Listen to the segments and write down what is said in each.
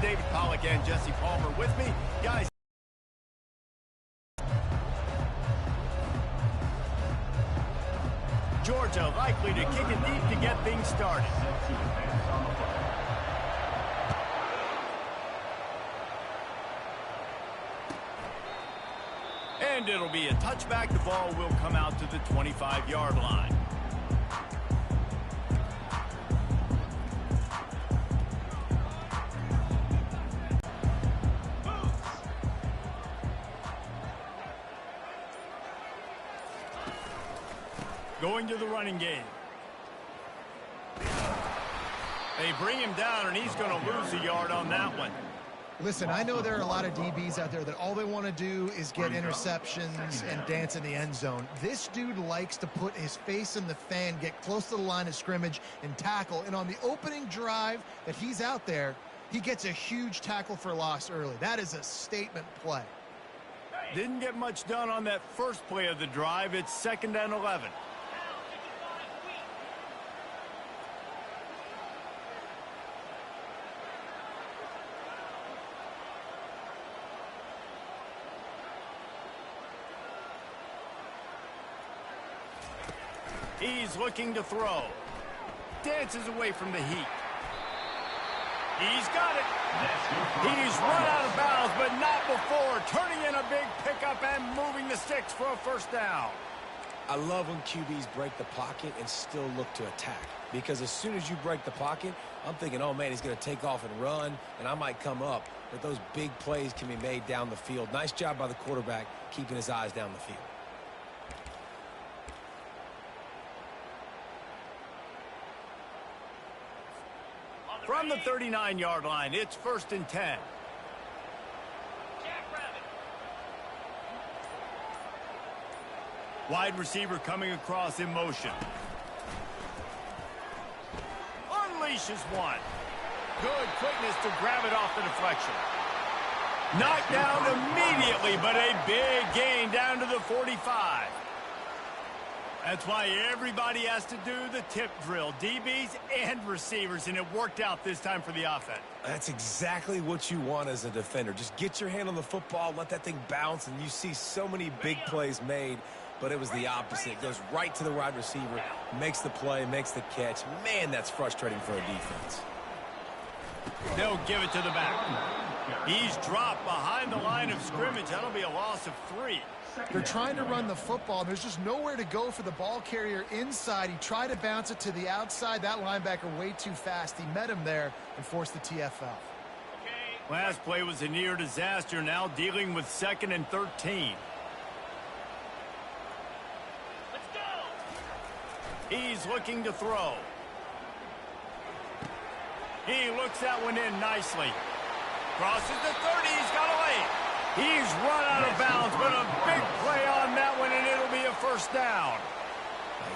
David Pollack and Jesse Palmer with me. Guys, Georgia likely to kick it deep to get things started. And it'll be a touchback. The ball will come out to the 25-yard line. Going to the running game. They bring him down, and he's going to lose a yard on that one. Listen, I know there are a lot of DBs out there that all they want to do is get interceptions and dance in the end zone. This dude likes to put his face in the fan, get close to the line of scrimmage, and tackle. And on the opening drive that he's out there, he gets a huge tackle for loss early. That is a statement play. Didn't get much done on that first play of the drive. It's 2nd and 11. He's looking to throw. Dances away from the heat. He's got it. He's run out of bounds, but not before. Turning in a big pickup and moving the sticks for a first down. I love when QBs break the pocket and still look to attack. Because as soon as you break the pocket, I'm thinking, oh, man, he's going to take off and run, and I might come up. But those big plays can be made down the field. Nice job by the quarterback keeping his eyes down the field. From the 39-yard line, it's 1st and 10. Wide receiver coming across in motion. Unleashes one. Good quickness to grab it off the deflection. Knocked down immediately, but a big gain down to the 45. That's why everybody has to do the tip drill, DBs and receivers, and it worked out this time for the offense. That's exactly what you want as a defender. Just get your hand on the football, let that thing bounce, and you see so many big plays made, but it was the opposite. It goes right to the wide receiver, makes the play, makes the catch. Man, that's frustrating for a defense. They'll give it to the back. He's dropped behind the line of scrimmage. That'll be a loss of 3. They're trying to run the football. There's just nowhere to go for the ball carrier inside. He tried to bounce it to the outside. That linebacker way too fast. He met him there and forced the TFL. Last play was a near disaster. Now dealing with 2nd and 13. Let's go. He's looking to throw. He looks that one in nicely. Crosses the 30. He's got away. He's run out of bounds, but a big play on that one, and it'll be a first down.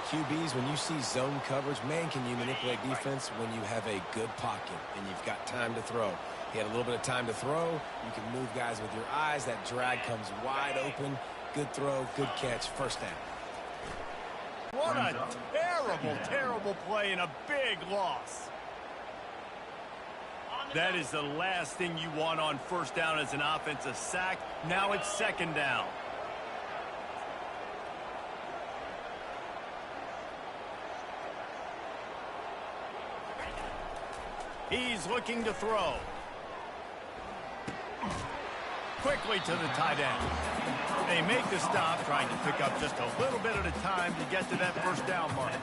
QBs, when you see zone coverage, man, can you manipulate defense when you have a good pocket and you've got time to throw. He had a little bit of time to throw. You can move guys with your eyes. That drag comes wide open. Good throw, good catch, first down. What a terrible, terrible play and a big loss. That is the last thing you want on first down as an offensive sack. Now it's 2nd down. He's looking to throw. Quickly to the tight end. They make the stop, trying to pick up just a little bit at a time to get to that first down marker.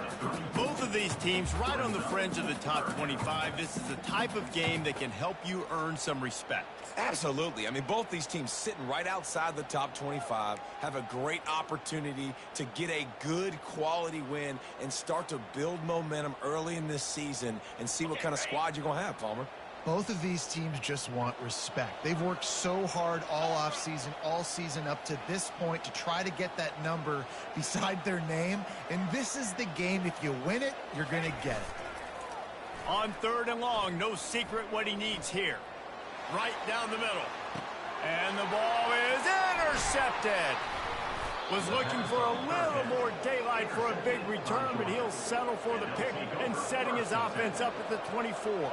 Both of these teams right on the fringe of the top 25. This is the type of game that can help you earn some respect. Absolutely. I mean, both these teams sitting right outside the top 25 have a great opportunity to get a good quality win and start to build momentum early in this season and see what kind of squad you're going to have, Palmer. Both of these teams just want respect. They've worked so hard all offseason, all season up to this point to try to get that number beside their name. And this is the game. If you win it, you're going to get it. On 3rd and long, no secret what he needs here. Right down the middle. And the ball is intercepted. Was looking for a little more daylight for a big return, but he'll settle for the pick and setting his offense up at the 24.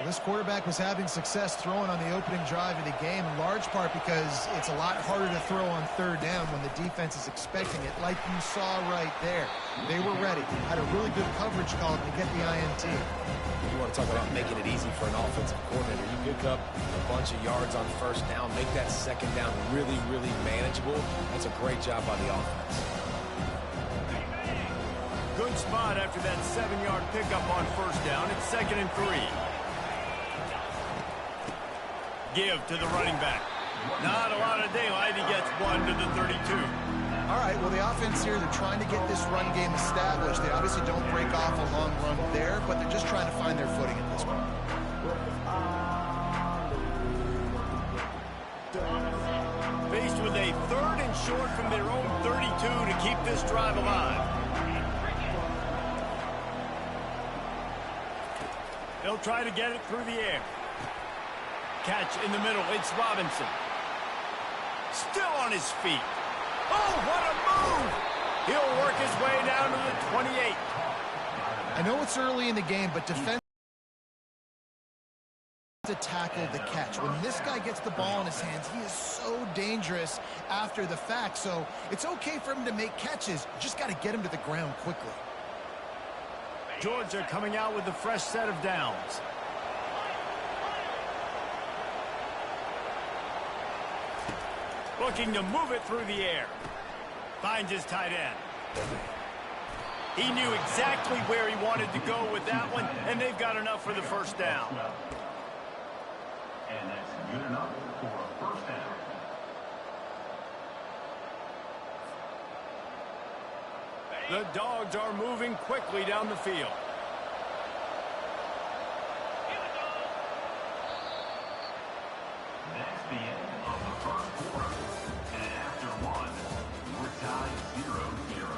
This quarterback was having success throwing on the opening drive of the game, in large part because it's a lot harder to throw on third down when the defense is expecting it, like you saw right there. They were ready, had a really good coverage call to get the INT. You want to talk about making it easy for an offensive coordinator. You pick up a bunch of yards on first down, make that second down really, really manageable. That's a great job by the offense. Good spot after that 7-yard pickup on first down. It's 2nd and 3. Give to the running back. Not a lot of daylight. He gets 1 to the 32. All right, well, the offense here, they're trying to get this run game established. They obviously don't break off a long run there, but they're just trying to find their footing at this point. Faced with a 3rd and short from their own 32 to keep this drive alive. They'll try to get it through the air. Catch in the middle. It's Robinson. Still on his feet. Oh, what a move! He'll work his way down to the 28. I know it's early in the game, but defense to tackle the catch. When this guy gets the ball in his hands, he is so dangerous after the fact. So it's okay for him to make catches. Just got to get him to the ground quickly. Georgia coming out with a fresh set of downs. Looking to move it through the air. Finds his tight end. He knew exactly where he wanted to go with that one, and they've got enough for the first down. And that's good enough for a first down. The Dogs are moving quickly down the field. That's the end of the first quarter. And after one, we're tied 0-0.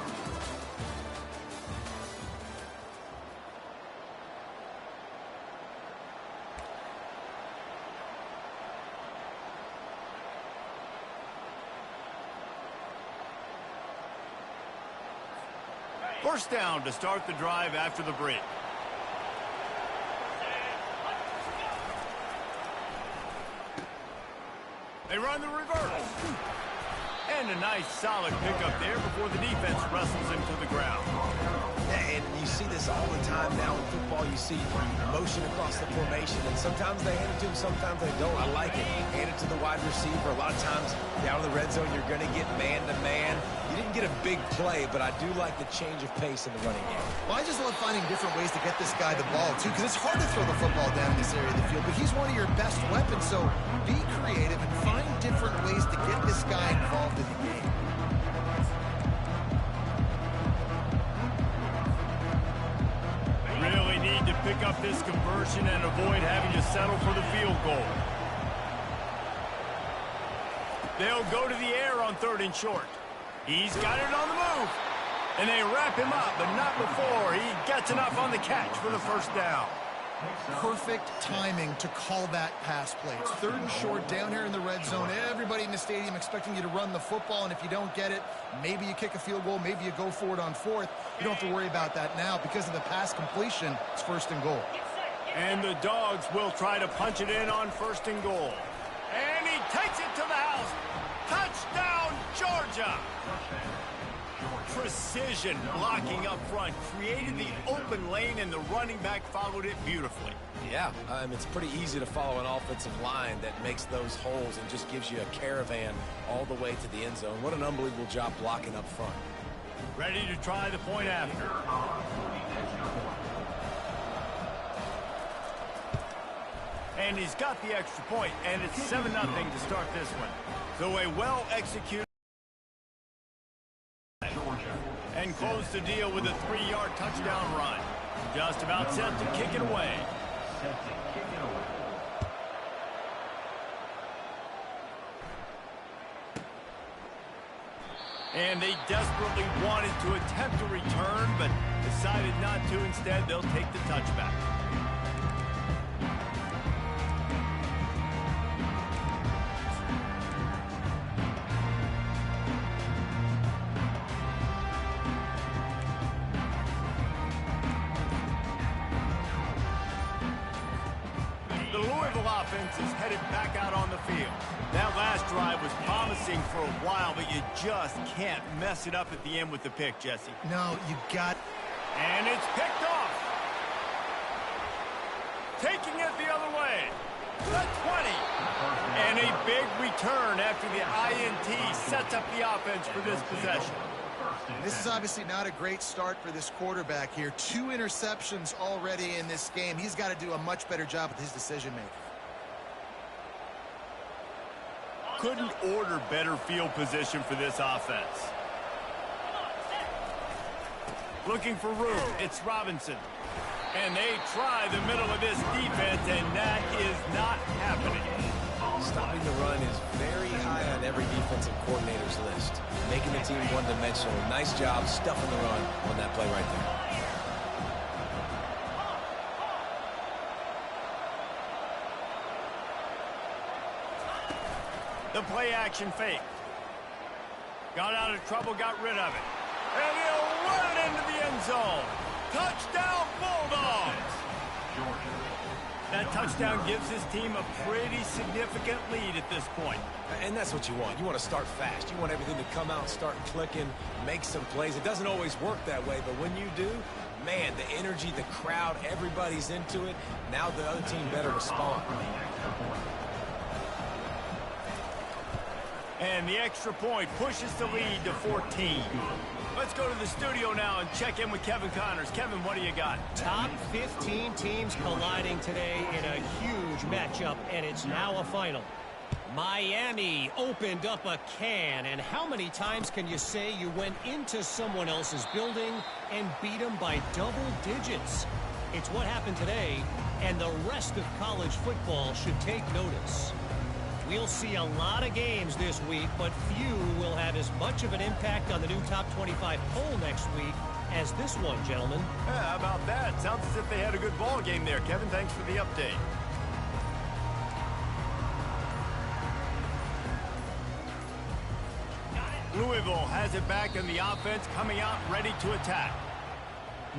First down to start the drive after the break. They run the reverse. And a nice solid pickup there before the defense wrestles him to the ground. And you see this all the time now in football. You see motion across the formation, and sometimes they hand it to him, sometimes they don't. I like it. Hand it to the wide receiver. A lot of times down in the red zone, you're going to get man-to-man. You didn't get a big play, but I do like the change of pace in the running game. Well, I just love finding different ways to get this guy the ball, too, because it's hard to throw the football down in this area of the field, but he's one of your best weapons, so be creative and find different ways to get this guy involved in the game. Really need to pick up this conversion and avoid having to settle for the field goal. They'll go to the air on 3rd and short. He's got it on the move. And they wrap him up, but not before he gets enough on the catch for the first down. Perfect timing to call that pass play. It's 3rd and short down here in the red zone. Everybody in the stadium expecting you to run the football, and if you don't get it, maybe you kick a field goal, maybe you go for it on 4th. You don't have to worry about that now. Because of the pass completion, it's 1st and goal. And the Dogs will try to punch it in on 1st and goal. And he takes it to the house. Touchdown, Georgia! Precision blocking up front created the open lane, and the running back followed it beautifully. Yeah, it's pretty easy to follow an offensive line that makes those holes and just gives you a caravan all the way to the end zone. What an unbelievable job blocking up front. Ready to try the point after. And he's got the extra point, and it's 7-0 to start this one. So a well-executed and close the deal with a 3-yard touchdown run. Just about set to kick it away. And they desperately wanted to attempt a return, but decided not to. Instead, they'll take the touchback. offense is headed back out on the field. That last drive was promising for a while, but you just can't mess it up at the end with the pick, Jesse. No, you got... And it's picked off. Taking it the other way. The 20. And a big return after the INT sets up the offense for this possession. This is obviously not a great start for this quarterback here. 2 interceptions already in this game. He's got to do a much better job with his decision-making. Couldn't order better field position for this offense. Looking for room. It's Robinson. And they try the middle of this defense, and that is not happening. Stopping the run is very high on every defensive coordinator's list. Making the team one-dimensional. Nice job stuffing the run on that play right there. The play action fake. Got out of trouble, got rid of it. And he'll run it into the end zone. Touchdown, Bulldogs! That touchdown gives his team a pretty significant lead at this point. And that's what you want. You want to start fast. You want everything to come out, start clicking, make some plays. It doesn't always work that way, but when you do, man, the energy, the crowd, everybody's into it. Now the other team better respond. And the extra point pushes the lead to 14. Let's go to the studio now and check in with Kevin Connors. Kevin, what do you got? Top 15 teams colliding today in a huge matchup, and it's now a final. Miami opened up a can, and how many times can you say you went into someone else's building and beat them by double digits? It's what happened today, and the rest of college football should take notice. We'll see a lot of games this week, but few will have as much of an impact on the new top 25 poll next week as this one, gentlemen. Yeah, how about that? Sounds as if they had a good ball game there. Kevin, thanks for the update. Louisville has it back in the offense, coming out ready to attack.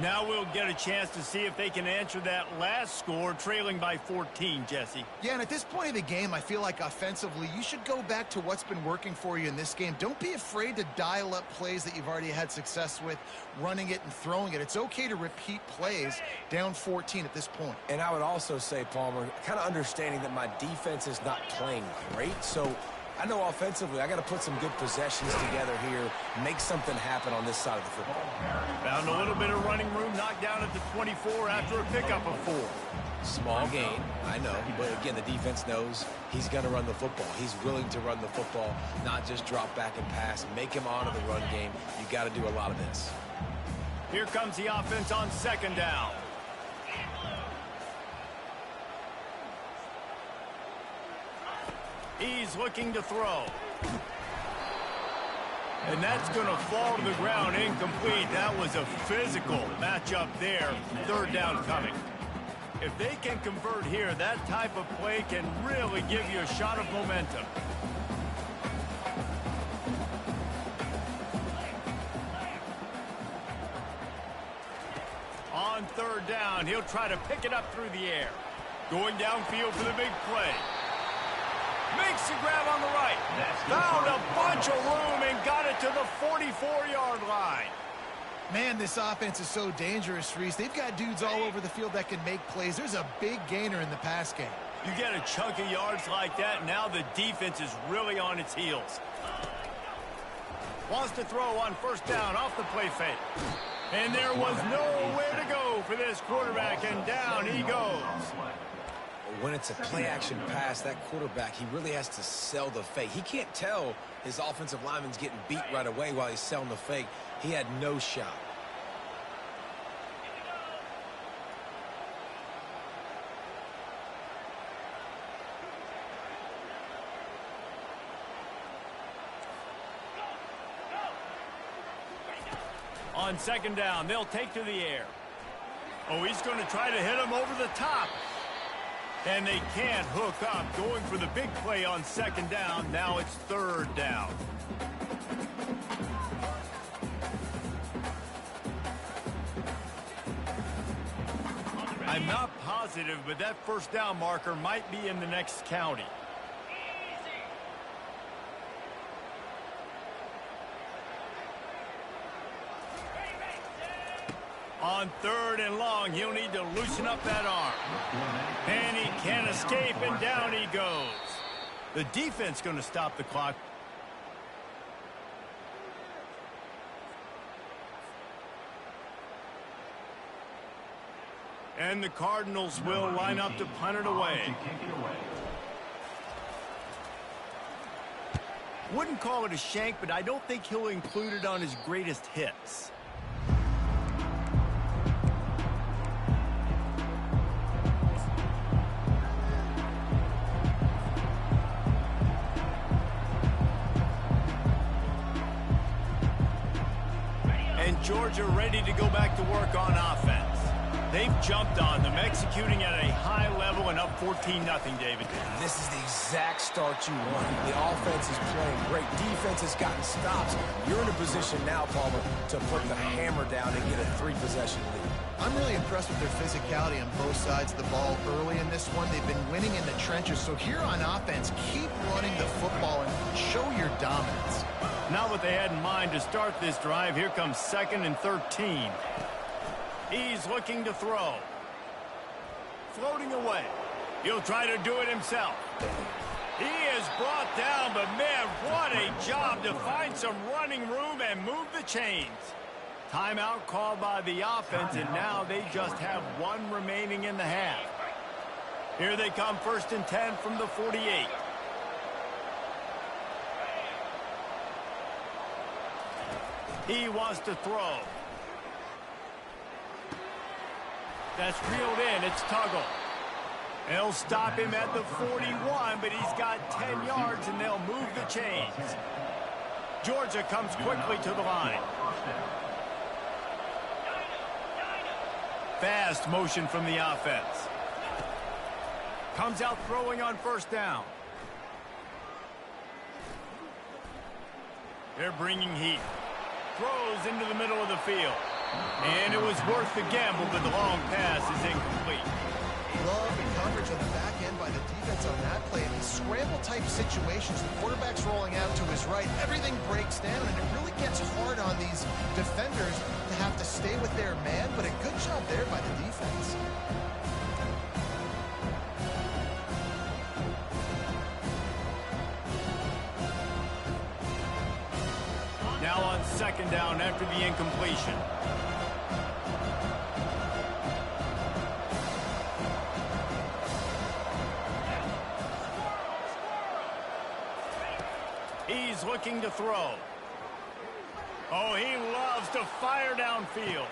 Now we'll get a chance to see if they can answer that last score, trailing by 14, Jesse. Yeah, and at this point of the game, I feel like offensively, you should go back to what's been working for you in this game. Don't be afraid to dial up plays that you've already had success with, running it and throwing it. It's okay to repeat plays down 14 at this point. And I would also say, Palmer, kind of understanding that my defense is not playing great, so I know offensively I got to put some good possessions together here, make something happen on this side of the football. Found a little bit of running room, knocked down at the 24 after a pickup of 4. Small gain, I know, but again, the defense knows he's going to run the football. He's willing to run the football, not just drop back and pass, make him honor the run game. You got to do a lot of this. Here comes the offense on 2nd down. He's looking to throw. And that's going to fall to the ground incomplete. That was a physical matchup there. 3rd down coming. If they can convert here, that type of play can really give you a shot of momentum. On 3rd down, he'll try to pick it up through the air. Going downfield for the big play. Makes the grab on the right. Found a bunch of room and got it to the 44-yard line. Man, this offense is so dangerous, Reese. They've got dudes all over the field that can make plays. There's a big gainer in the pass game. You get a chunk of yards like that, now the defense is really on its heels. Wants to throw on 1st down off the play fake. And there was nowhere to go for this quarterback, and down he goes. When it's a play-action pass, that quarterback, he really has to sell the fake. He can't tell his offensive lineman's getting beat right away while he's selling the fake. He had no shot. On 2nd down, they'll take to the air. Oh, he's going to try to hit him over the top. And they can't hook up. Going for the big play on 2nd down. Now it's 3rd down. I Not positive, but that first down marker might be in the next county. On 3rd and long, he'll need to loosen up that arm. And he can't escape, and down he goes. The defense going to stop the clock. And the Cardinals will line up to punt it away. Wouldn't call it a shank, but I don't think he'll include it on his greatest hits. And Georgia ready to go back to work on offense. They've jumped on them, executing at a high level and up 14-0, David. This is the exact start you want. The offense is playing great. Defense has gotten stops. You're in a position now, Palmer, to put the hammer down and get a 3-possession lead. I'm really impressed with their physicality on both sides of the ball early in this one. They've been winning in the trenches. So here on offense, keep running the football and show your dominance. Not what they had in mind to start this drive. Here comes 2nd and 13. He's looking to throw. Floating away. He'll try to do it himself. He is brought down, but man, what a job to find some running room and move the chains. Timeout called by the offense, and now they just have 1 remaining in the half. Here they come, 1st and 10 from the 48. He wants to throw. That's reeled in. It's Tuggle. They'll stop him at the 41, but he's got 10 yards, and they'll move the chains. Georgia comes quickly to the line. Fast motion from the offense. Comes out throwing on 1st down. They're bringing heat. Throws into the middle of the field. And it was worth the gamble, but the long pass is incomplete. Love the coverage on the back end by the defense on that play. In these scramble-type situations, the quarterback's rolling out to his right. Everything breaks down, and it really gets hard on these defenders to have to stay with their man, but a good job there by the defense. Now on 2nd down after the incompletion. He's looking to throw. Oh, he loves to fire downfield.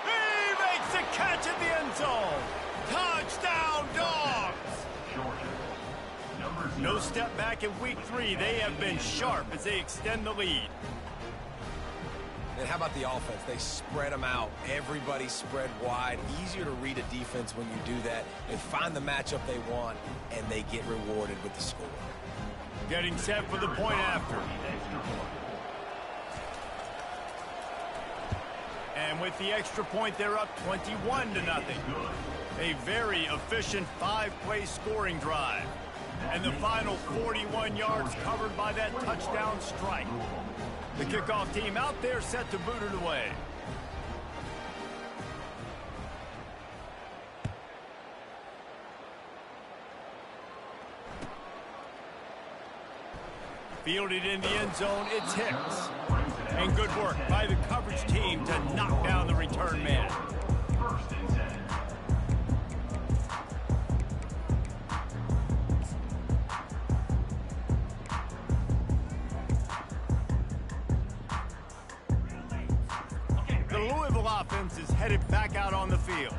He makes the catch at the end zone. Touchdown, Dogs! No step back in week 3. They have been sharp as they extend the lead. And how about the offense? They spread them out. Everybody spread wide. Easier to read a defense when you do that. They find the matchup they want, and they get rewarded with the score. Getting set for the point after. And with the extra point, they're up 21-0. A very efficient 5-play scoring drive. And the final 41 yards covered by that touchdown strike. The kickoff team out there set to boot it away. Fielded in the end zone, it's Hicks. And good work by the coverage team to knock down the return man. The Louisville offense is headed back out on the field.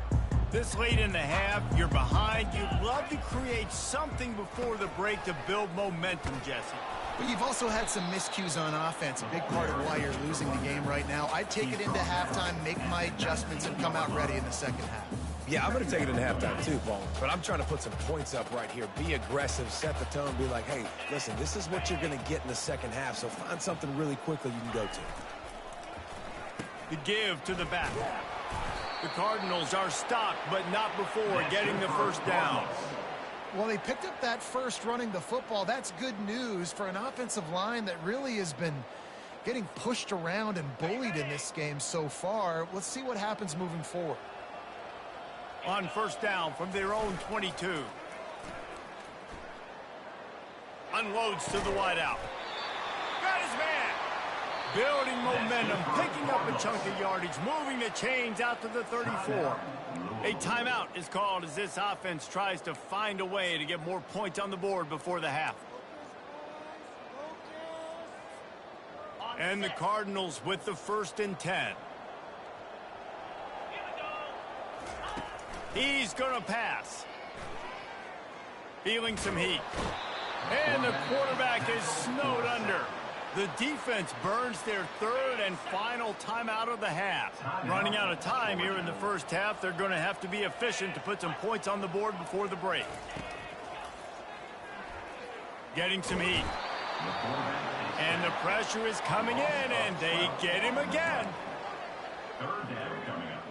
This late in the half, you're behind. You'd love to create something before the break to build momentum, Jesse. But you've also had some miscues on offense, a big part of why you're losing the game right now. I'd take it into halftime, make my adjustments, and come out ready in the second half. Yeah, I'm going to take it into halftime too, Paul. But I'm trying to put some points up right here. Be aggressive, set the tone, be like, hey, listen, this is what you're going to get in the second half, so find something really quickly you can go to. The give to the back. The Cardinals are stopped, but not before getting the first down. Well, they picked up that first running the football. That's good news for an offensive line that really has been getting pushed around and bullied in this game so far. Let's see what happens moving forward. On first down from their own 22. Unloads to the wideout. Got his man. Building momentum, picking up a chunk of yardage, moving the chains out to the 34. A timeout is called as this offense tries to find a way to get more points on the board before the half. And the Cardinals with the 1st and 10. He's going to pass. Feeling some heat. And the quarterback is snowed under. The defense burns their 3rd and final timeout of the half. Running out of time here in the first half, they're going to have to be efficient to put some points on the board before the break. Getting some heat. And the pressure is coming in, and they get him again. 3rd down coming up.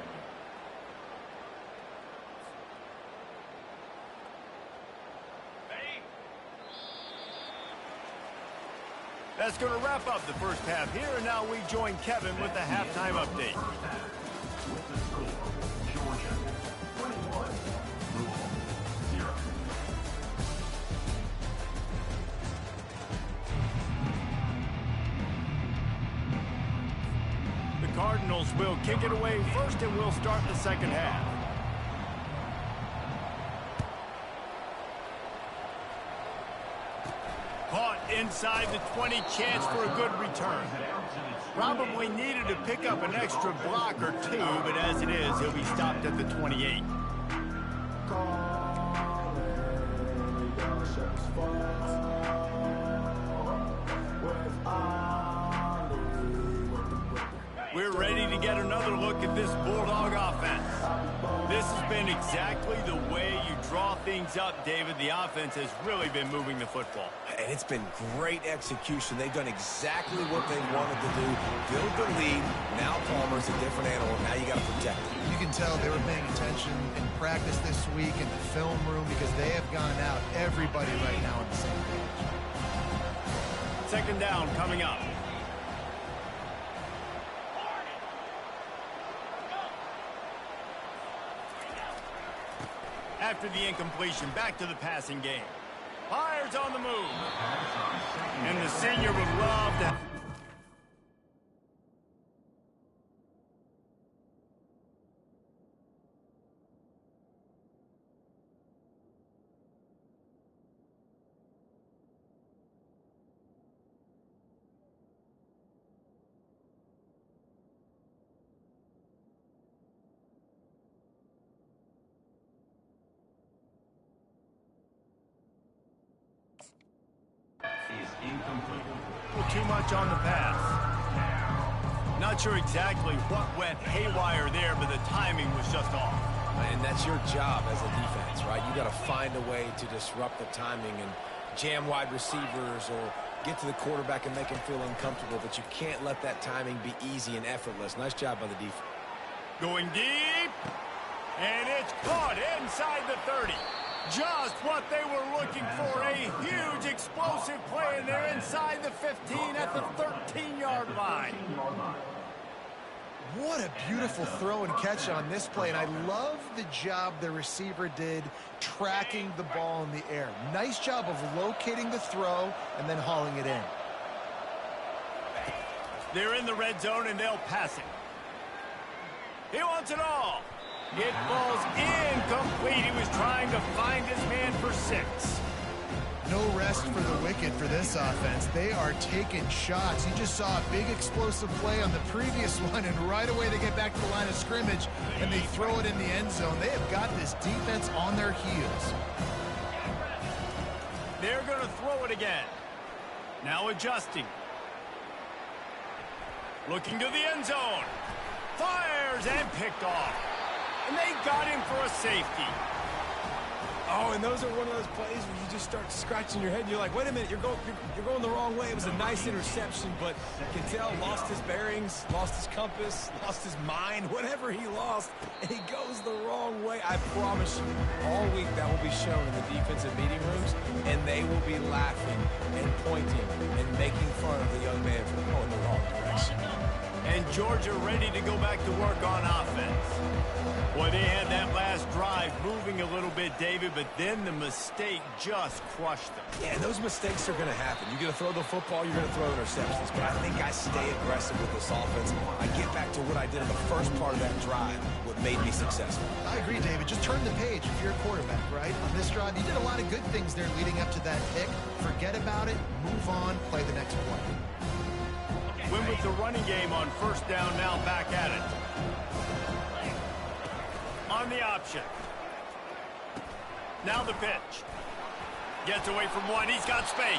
That's going to wrap up the first half here, and now we join Kevin with the halftime update. With the score, Georgia 21, Louisville 0. The Cardinals will kick it away first, and we'll start the second half. Caught inside the 20, chance for a good return. Probably needed to pick up an extra block or two, but as it is, he'll be stopped at the 28. We're ready to get another look at this Bulldog offense. This has been exactly the way you draw things up, David. The offense has really been moving the football. And it's been great execution. They've done exactly what they wanted to do. Build the lead. Now Palmer's a different animal. Now you got to protect it. You can tell they were paying attention in practice this week in the film room because they have gone out, everybody right now on the same page. Second down coming up. After the incompletion, back to the passing game. Fires on the move. And the senior would love that. Is incomplete. Too much on the pass. Not sure exactly what went haywire there, but the timing was just off. And that's your job as a defense, right? You got to find a way to disrupt the timing and jam wide receivers or get to the quarterback and make him feel uncomfortable, but you can't let that timing be easy and effortless. Nice job by the defense. Going deep. And it's caught inside the 30. Just what they were looking for, a huge explosive play, and they're inside the 15 at the 13-yard line. What a beautiful throw and catch on this play, and I love the job the receiver did tracking the ball in the air. Nice job of locating the throw and then hauling it in. They're in the red zone, and they'll pass it. He wants it all. It falls incomplete. He was trying to find his man for 6. No rest for the wicked for this offense. They are taking shots. You just saw a big explosive play on the previous one, and right away they get back to the line of scrimmage, and they throw it in the end zone. They have got this defense on their heels. They're going to throw it again. Now adjusting. Looking to the end zone. Fires and picked off. And they got him for a safety. Oh, and those are one of those plays where you just start scratching your head. And you're like, wait a minute, you're going the wrong way. It was a nice interception, but you can tell lost his bearings, lost his compass, lost his mind, whatever he lost, and he goes the wrong way. I promise you, all week that will be shown in the defensive meeting rooms, and they will be laughing and pointing and making fun of the young man for going the wrong direction. And Georgia ready to go back to work on offense. Boy, they had that last drive moving a little bit, David, but then the mistake just crushed them. Yeah, those mistakes are going to happen. You're going to throw the football, you're going to throw interceptions, but I think I stay aggressive with this offense. I get back to what I did in the first part of that drive, what made me successful. I agree, David. Just turn the page if you're a quarterback, right? On this drive, you did a lot of good things there leading up to that pick. Forget about it, move on, play the next play. Win with the running game on first down, now back at it. On the option. Now the pitch. Gets away from one. He's got space.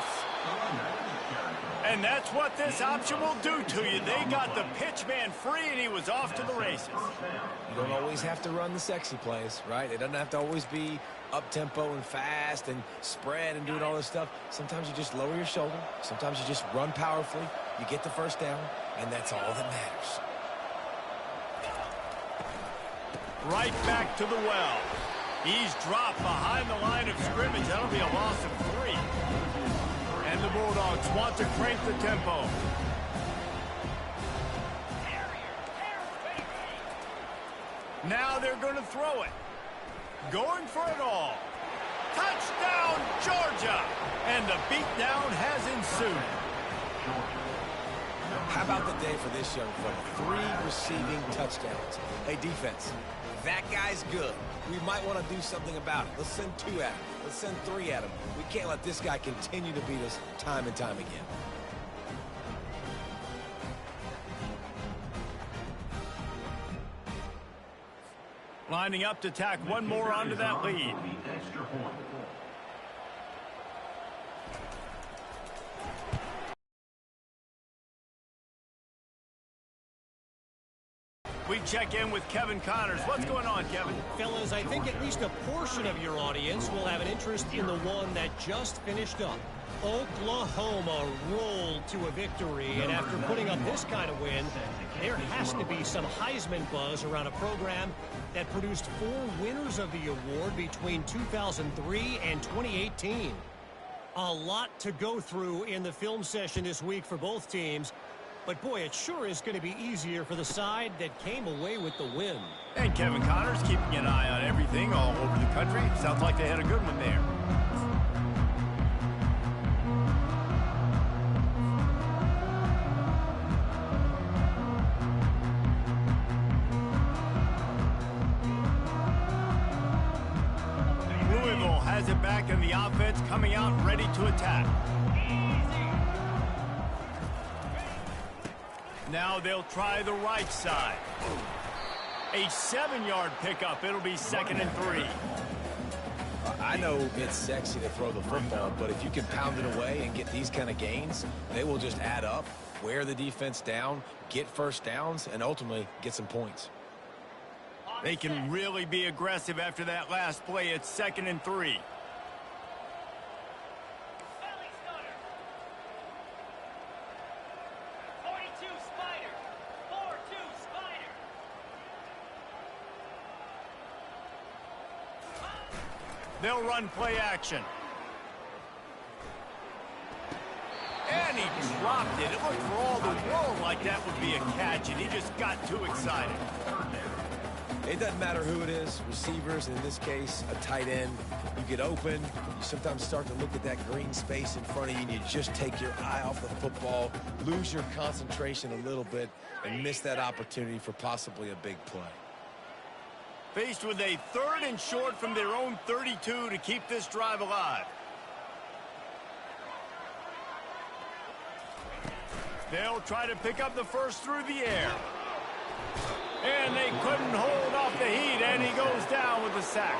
And that's what this option will do to you. They got the pitch man free, and he was off to the races. You don't always have to run the sexy plays, right? It doesn't have to always be up-tempo and fast and spread and doing all this stuff. Sometimes you just lower your shoulder. Sometimes you just run powerfully. You get the first down, and that's all that matters. Right back to the well. He's dropped behind the line of scrimmage. That'll be a loss of 3. And the Bulldogs want to crank the tempo. Now they're going to throw it. Going for it all. Touchdown, Georgia! And the beatdown has ensued. How about the day for this young fella? 3 receiving touchdowns. Hey, defense, that guy's good. We might want to do something about it. Let's send 2 at him. Let's send 3 at him. We can't let this guy continue to beat us time and time again. Lining up to tack one more onto that lead. We check in with Kevin Connors. What's going on, Kevin? Fellas, I think at least a portion of your audience will have an interest in the one that just finished up. Oklahoma rolled to a victory, and after putting up this kind of win, there has to be some Heisman buzz around a program that produced 4 winners of the award between 2003 and 2018. A lot to go through in the film session this week for both teams. But, boy, it sure is going to be easier for the side that came away with the win. And Kevin Connors keeping an eye on everything all over the country. Sounds like they had a good one there. Louisville has it back in the offense, coming out ready to attack. Now they'll try the right side. A 7-yard pickup. It'll be 2nd and 3. I know it's sexy to throw the football, but if you can pound it away and get these kind of gains, they will just add up, wear the defense down, get first downs, and ultimately get some points. They can really be aggressive after that last play. It's 2nd and 3. They'll run play action. And he dropped it. It looked for all the world like that would be a catch, and he just got too excited. It doesn't matter who it is, receivers, in this case, a tight end. You get open, you sometimes start to look at that green space in front of you, and you just take your eye off the football, lose your concentration a little bit, and miss that opportunity for possibly a big play. Faced with a 3rd and short from their own 32 to keep this drive alive. They'll try to pick up the first through the air. And they couldn't hold off the heat, and he goes down with a sack.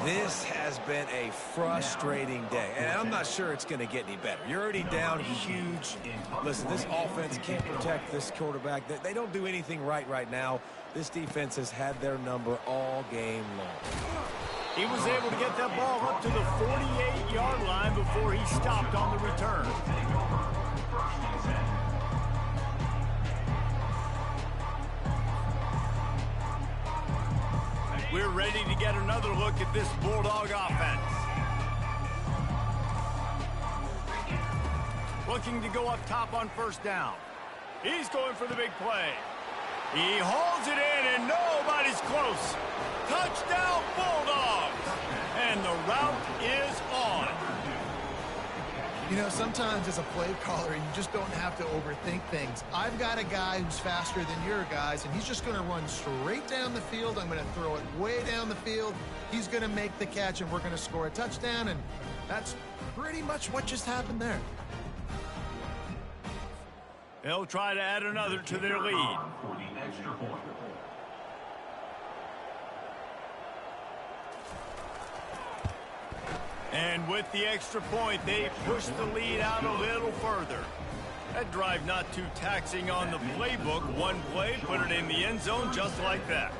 This has been a frustrating day, and I'm not sure it's going to get any better. You're already down huge. Listen, this offense can't protect this quarterback. They don't do anything right now. This defense has had their number all game long. He was able to get that ball up to the 48-yard line before he stopped on the return. We're ready to get another look at this Bulldog offense. Looking to go up top on first down. He's going for the big play. He hauls it in, and nobody's close. Touchdown, Bulldogs! And the route is on. You know, sometimes as a play caller, you just don't have to overthink things. I've got a guy who's faster than your guys, and he's just going to run straight down the field. I'm going to throw it way down the field. He's going to make the catch, and we're going to score a touchdown, and that's pretty much what just happened there. They'll try to add another to their lead. For the extra point. And with the extra point, they push the lead out a little further. That drive not too taxing on the playbook. One play, put it in the end zone just like that.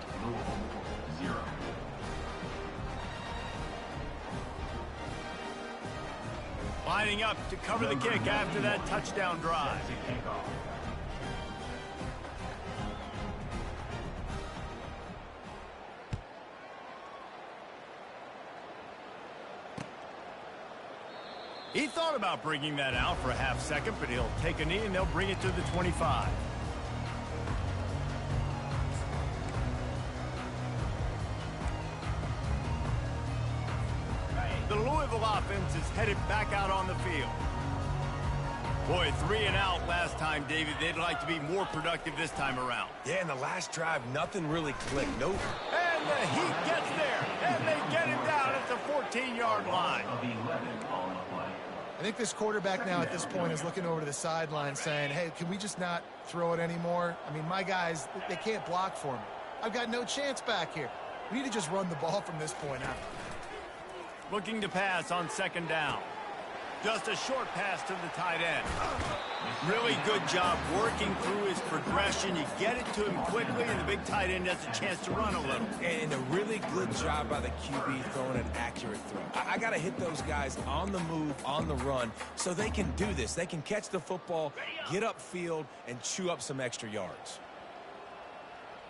0. Lining up to cover the kick after that touchdown drive. He thought about bringing that out for a half second, but he'll take a knee and they'll bring it to the 25. The Louisville offense is headed back out on the field. Boy, 3 and out last time, David. They'd like to be more productive this time around. Yeah, in the last drive, nothing really clicked. Nope. And the Heat gets there, and they get him down at the 14-yard line. I think this quarterback now at this point is looking over to the sideline saying, hey, can we just not throw it anymore? I mean, my guys, they can't block for me. I've got no chance back here. We need to just run the ball from this point out. Looking to pass on second down. Just a short pass to the tight end. Really good job working through his progression. You get it to him quickly, and the big tight end has a chance to run a little. And a really good job by the QB throwing an accurate throw. I got to hit those guys on the move, on the run, so they can do this. They can catch the football, get upfield, and chew up some extra yards.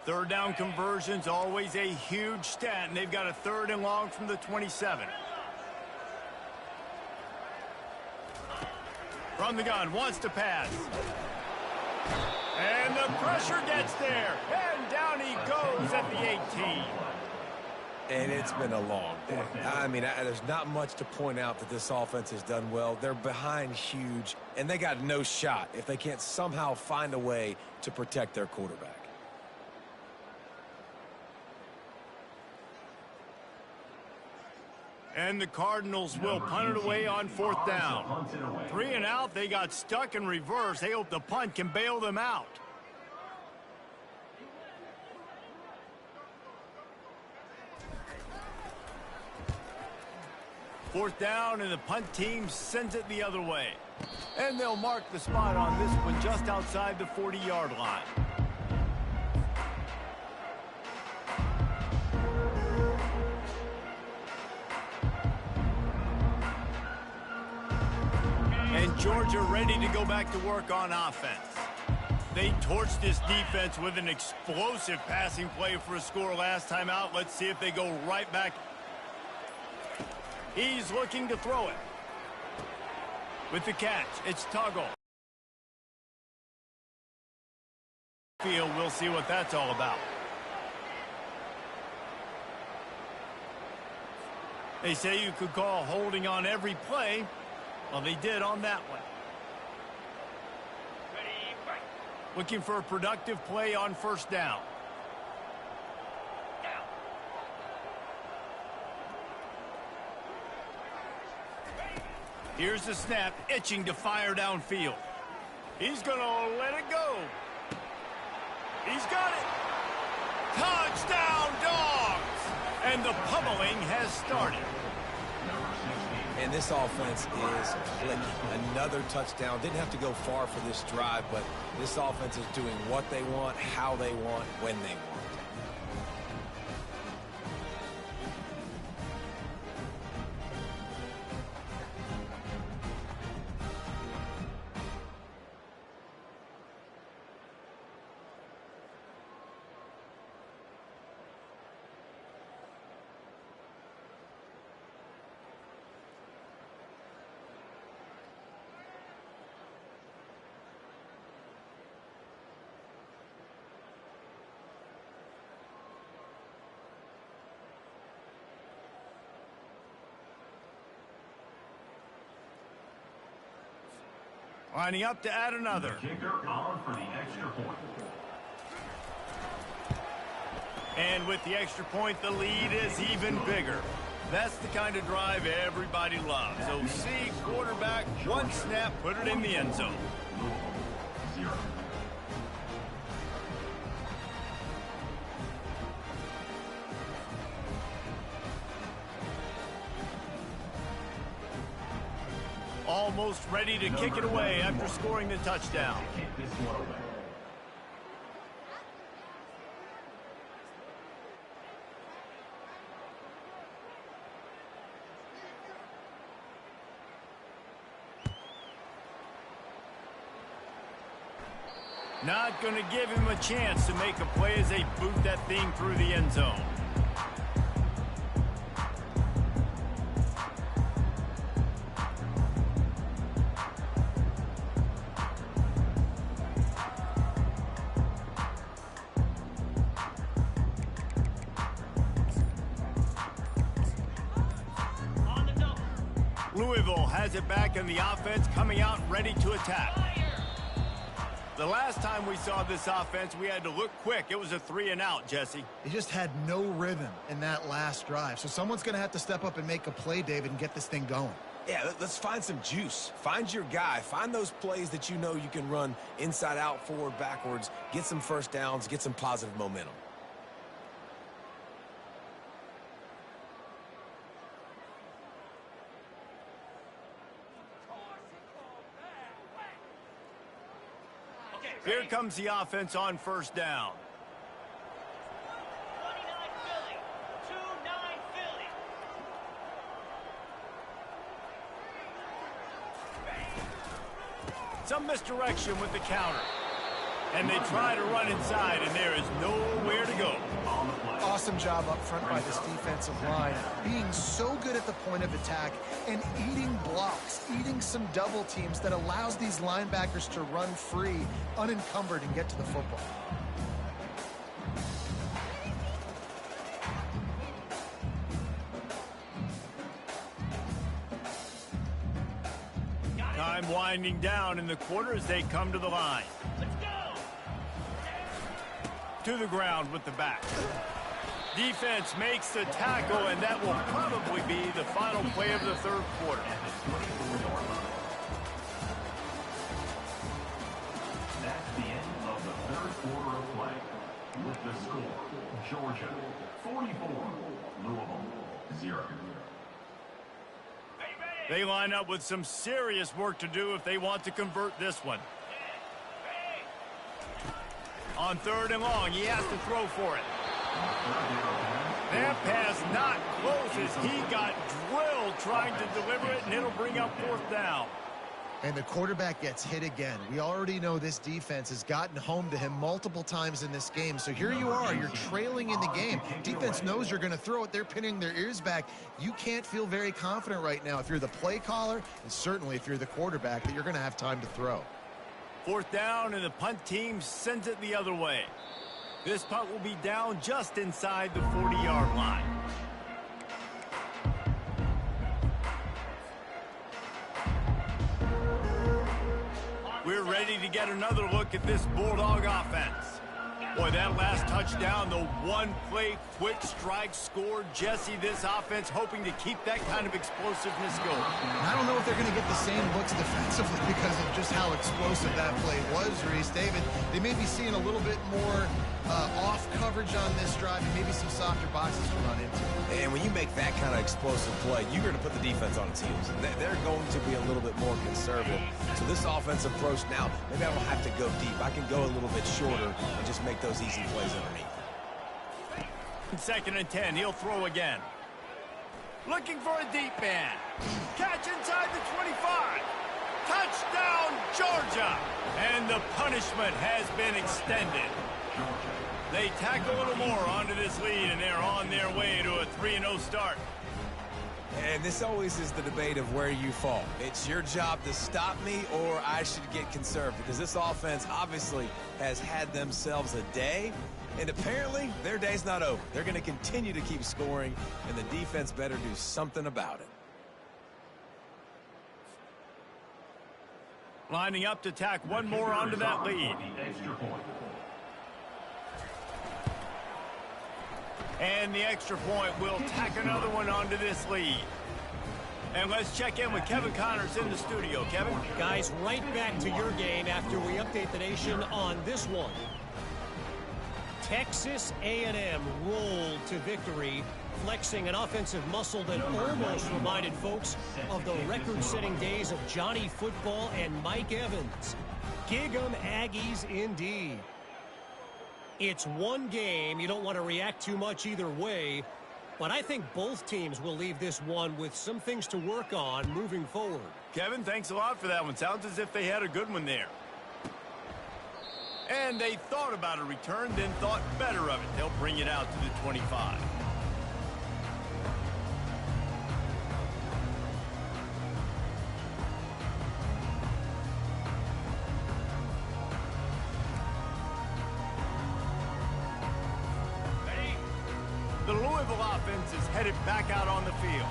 Third down conversion's always a huge stat, and they've got a 3rd and long from the 27. From the gun, wants to pass. And the pressure gets there. And down he goes at the 18. And it's been a long day. I mean, there's not much to point out that this offense has done well. They're behind huge, and they got no shot if they can't somehow find a way to protect their quarterback. And the Cardinals will punt it away on 4th down. 3 and out, they got stuck in reverse. They hope the punt can bail them out. Fourth down, and the punt team sends it the other way. And they'll mark the spot on this one just outside the 40-yard line. And Georgia ready to go back to work on offense. They torched this defense with an explosive passing play for a score last time out. Let's see if they go right back. He's looking to throw it. With the catch, it's Tuggle. We'll see what that's all about. They say you could call holding on every play. Well, they did on that one. Looking for a productive play on first down. Here's the snap, itching to fire downfield. He's going to let it go. He's got it. Touchdown, Dogs! And the pummeling has started. And this offense is clicking. Another touchdown. Didn't have to go far for this drive, but this offense is doing what they want, how they want, when they want. Lining up to add another. The kicker on for the extra point. And with the extra point, the lead is even bigger. That's the kind of drive everybody loves. OC, quarterback, one snap, put it in the end zone. Louisville, 0. Almost ready to kick it away after scoring the touchdown. Kick this one away. Not going to give him a chance to make a play as they boot that thing through the end zone. Louisville has it back in the offense, coming out ready to attack. The last time we saw this offense, we had to look quick. It was a 3-and-out, Jesse. He just had no rhythm in that last drive. So someone's going to have to step up and make a play, David, and get this thing going. Yeah, let's find some juice. Find your guy. Find those plays that you know you can run inside out, forward, backwards, get some first downs, get some positive momentum. Here comes the offense on first down. 29 Philly. 2-9 Philly. Some misdirection with the counter. And they try to run inside, and there is nowhere to go. Awesome job up front by this defensive line, being so good at the point of attack and eating blocks, eating some double teams that allows these linebackers to run free, unencumbered, and get to the football. Time winding down in the quarter as they come to the line. Let's go. To the ground with the back. Defense makes the tackle, and that will probably be the final play of the third quarter. That's the end of the third quarter of play. With the score, Georgia 44, Louisville 0. They line up with some serious work to do if they want to convert this one. On third and long, he has to throw for it. That pass not close as he got drilled trying to deliver it, and it'll bring up fourth down. And the quarterback gets hit again. We already know this defense has gotten home to him multiple times in this game. So here you are, you're trailing in the game. Defense knows you're going to throw it. They're pinning their ears back. You can't feel very confident right now if you're the play caller, and certainly if you're the quarterback, that you're going to have time to throw. Fourth down, and the punt team sends it the other way. This punt will be down just inside the 40-yard line. We're ready to get another look at this Bulldog offense. Boy, that last touchdown, the one-play quick strike score. Jesse, this offense hoping to keep that kind of explosiveness going. I don't know if they're going to get the same looks defensively because of just how explosive that play was, Reese. David, they may be seeing a little bit more off coverage on this drive and maybe some softer boxes to run into. And when you make that kind of explosive play, you're going to put the defense on its heels. They're going to be a little bit more conservative. So this offensive approach now, maybe I don't have to go deep. I can go a little bit shorter and just make those easy plays underneath. Second and 10, he'll throw again. Looking for a deep man. Catch inside the 25. Touchdown, Georgia! And the punishment has been extended. They tack a little more onto this lead, and they're on their way to a 3-0 start. And this always is the debate of where you fall. It's your job to stop me, or I should get conserved, because this offense obviously has had themselves a day, and apparently their day's not over. They're going to continue to keep scoring, and the defense better do something about it. Lining up to tack one more onto that lead. And the extra point will tack another one onto this lead. And let's check in with Kevin Connors in the studio. Kevin? Guys, right back to your game after we update the nation on this one. Texas A&M rolled to victory, flexing an offensive muscle that almost reminded folks of the record-setting days of Johnny Football and Mike Evans. Gig 'em Aggies indeed. It's one game. You don't want to react too much either way, but I think both teams will leave this one with some things to work on moving forward. Kevin, thanks a lot for that one. Sounds as if they had a good one there. And they thought about a return, then thought better of it. They'll bring it out to the 25. The Louisville offense is headed back out on the field.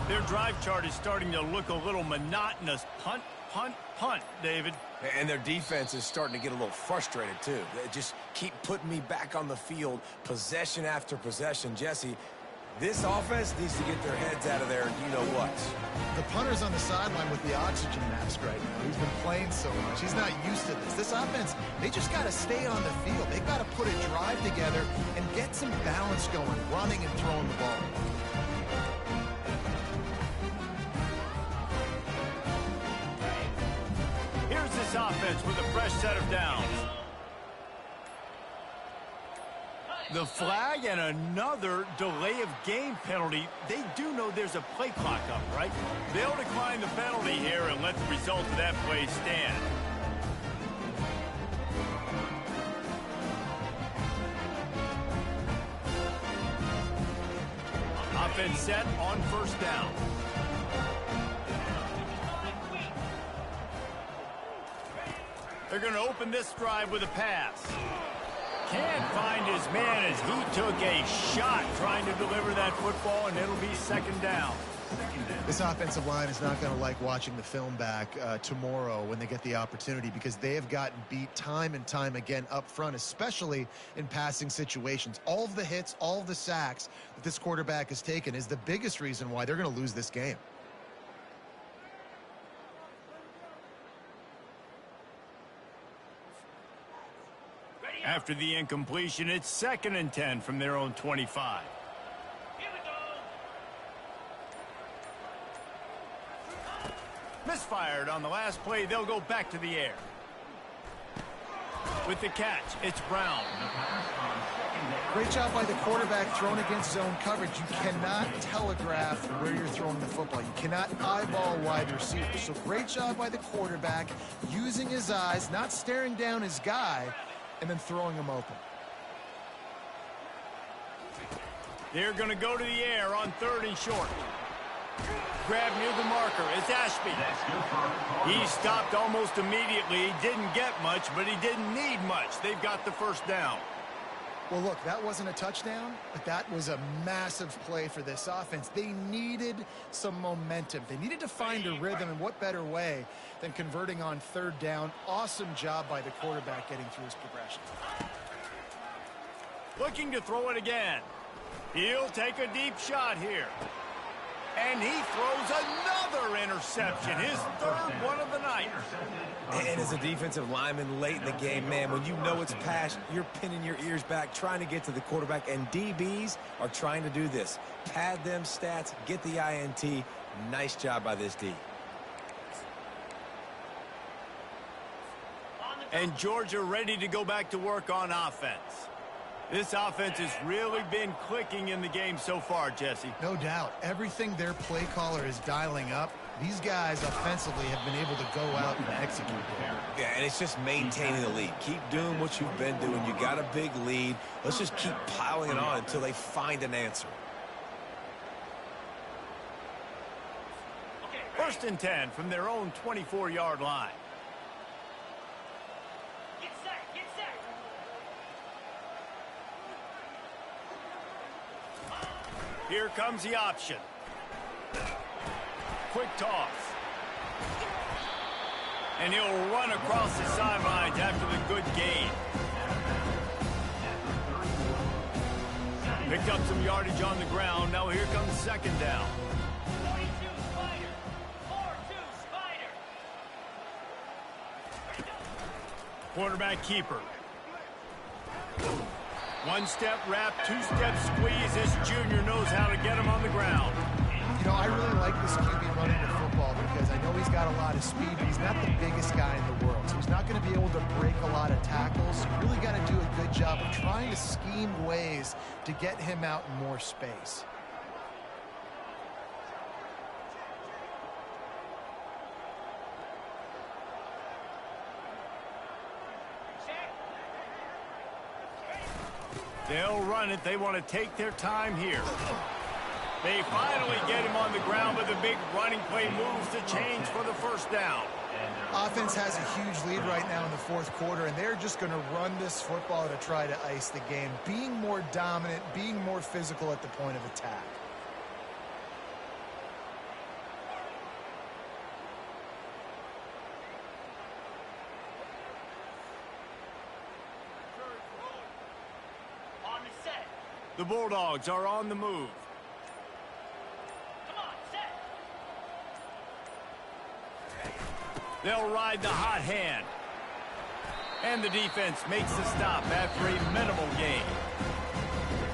Their drive chart is starting to look a little monotonous. Punt, punt, punt, David. And their defense is starting to get a little frustrated, too. They just keep putting me back on the field, possession after possession. Jesse, this offense needs to get their heads out of there, you-know-what. The punter's on the sideline with the oxygen mask right now. He's been playing so much. He's not used to this. This offense, they just got to stay on the field. They've got to put a drive together and get some balance going, running and throwing the ball. Here's this offense with a fresh set of downs. The flag and another delay of game penalty. They do know there's a play clock up, right? They'll decline the penalty here and let the result of that play stand. Offense set on first down. They're going to open this drive with a pass. Can't find his man as he took a shot trying to deliver that football, and it'll be second down. This offensive line is not going to like watching the film back tomorrow when they get the opportunity, because they have gotten beat time and time again up front, especially in passing situations. All of the hits, all of the sacks that this quarterback has taken is the biggest reason why they're going to lose this game. After the incompletion, it's 2nd and 10 from their own 25. Here we go. Misfired on the last play. They'll go back to the air. With the catch, it's Brown. Great job by the quarterback thrown against zone coverage. You cannot telegraph where you're throwing the football. You cannot eyeball wide receivers. So great job by the quarterback using his eyes, not staring down his guy, and then throwing him open. They're going to go to the air on 3rd and short. Grab near the marker. It's Ashby. He stopped almost immediately. He didn't get much, but he didn't need much. They've got the first down. Well, look, that wasn't a touchdown, but that was a massive play for this offense. They needed some momentum. They needed to find a rhythm, and what better way than converting on 3rd down. Awesome job by the quarterback getting through his progression. Looking to throw it again. He'll take a deep shot here. And he throws another interception, his 3rd one of the night. And as a defensive lineman late in the game, man, when you know it's pass, you're pinning your ears back, trying to get to the quarterback, and DBs are trying to do this. Pad them stats, get the INT. Nice job by this D. And Georgia ready to go back to work on offense. This offense has really been clicking in the game so far, Jesse. No doubt. Everything their play caller is dialing up, these guys offensively have been able to go out and execute. Yeah, and it's just maintaining the lead. Keep doing what you've been doing. You got a big lead. Let's just keep piling it on until they find an answer. 1st and 10 from their own 24-yard line. Get set, get set. Here comes the option. Quick toss. And he'll run across the sidelines after the good gain. Picked up some yardage on the ground. Now here comes second down. 42 Spider. 4-2 Spider. Quarterback keeper. One step wrap, two-step squeeze. This junior knows how to get him on the ground. You know, I really like this QB running the football because I know he's got a lot of speed, but he's not the biggest guy in the world. So he's not going to be able to break a lot of tackles. So you really got to do a good job of trying to scheme ways to get him out in more space. They'll run it. They want to take their time here. They finally get him on the ground, but the big running play moves the chains for the first down. Offense has a huge lead right now in the fourth quarter, and they're just going to run this football to try to ice the game, being more dominant, being more physical at the point of attack. On the set. The Bulldogs are on the move. Come on, set. They'll ride the hot hand. And the defense makes the stop after a minimal gain.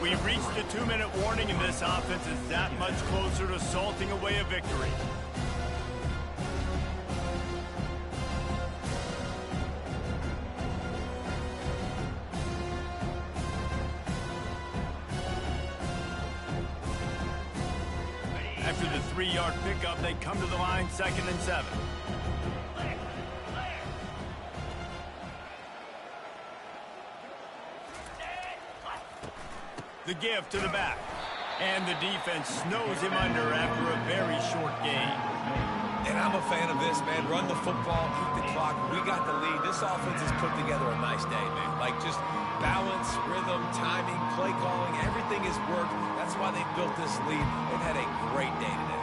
We've reached the 2-minute warning, and this offense is that much closer to salting away a victory. After the 3-yard pickup, they come to the line, 2nd and 7. Clear. Clear. Set. The give to the back. And the defense snows him under after a very short gain. And I'm a fan of this, man. Run the football, keep the clock. We got the lead. This offense has put together a nice day, man. Like just balance, rhythm, timing, play calling, everything has worked. That's why they built this lead. They've had a great day today.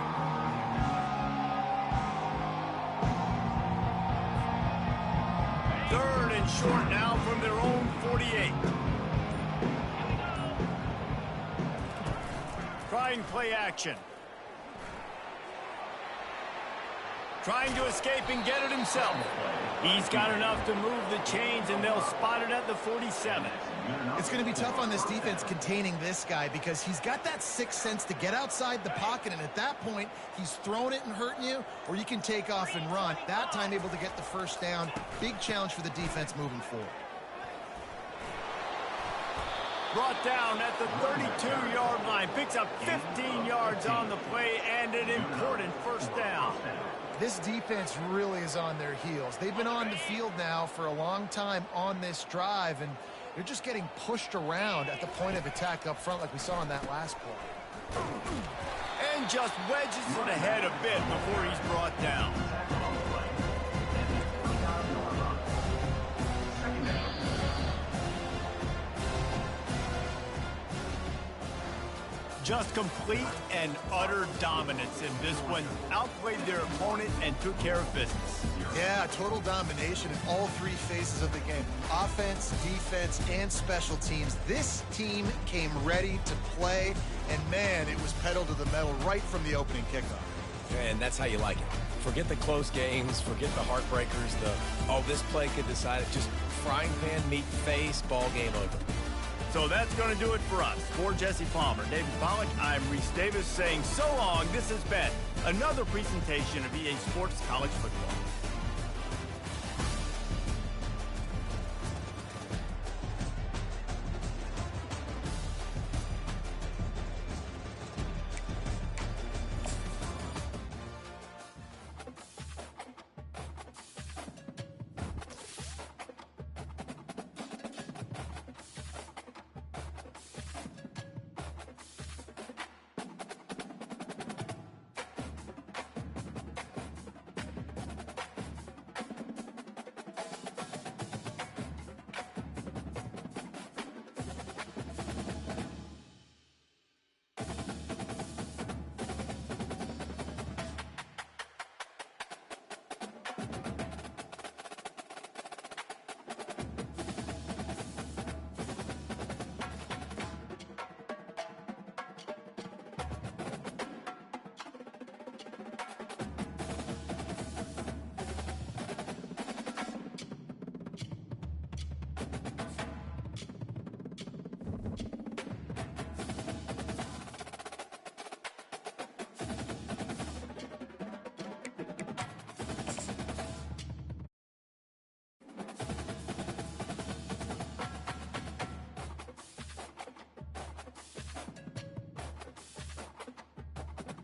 Third and short now from their own 48. Trying play action. Trying to escape and get it himself. He's got enough to move the chains, and they'll spot it at the 47. It's going to be tough on this defense containing this guy because he's got that sixth sense to get outside the pocket, and at that point, he's throwing it and hurting you, or you can take off and run. That time able to get the first down. Big challenge for the defense moving forward. Brought down at the 32-yard line. Picks up 15 yards on the play and an important first down. This defense really is on their heels. They've been on the field now for a long time on this drive, and they're just getting pushed around at the point of attack up front like we saw in that last play. And just wedges it ahead a bit before he's brought down. Just complete and utter dominance in this one. Outplayed their opponent and took care of business. Yeah, total domination in all three phases of the game. Offense, defense, and special teams. This team came ready to play, and man, it was pedal to the metal right from the opening kickoff. And that's how you like it. Forget the close games, forget the heartbreakers, oh, this play could decide it. Just frying pan, meet face, ball game over. So that's going to do it for us. For Jesse Palmer, David Pollack, I'm Reese Davis saying so long. This has been another presentation of EA Sports College Football.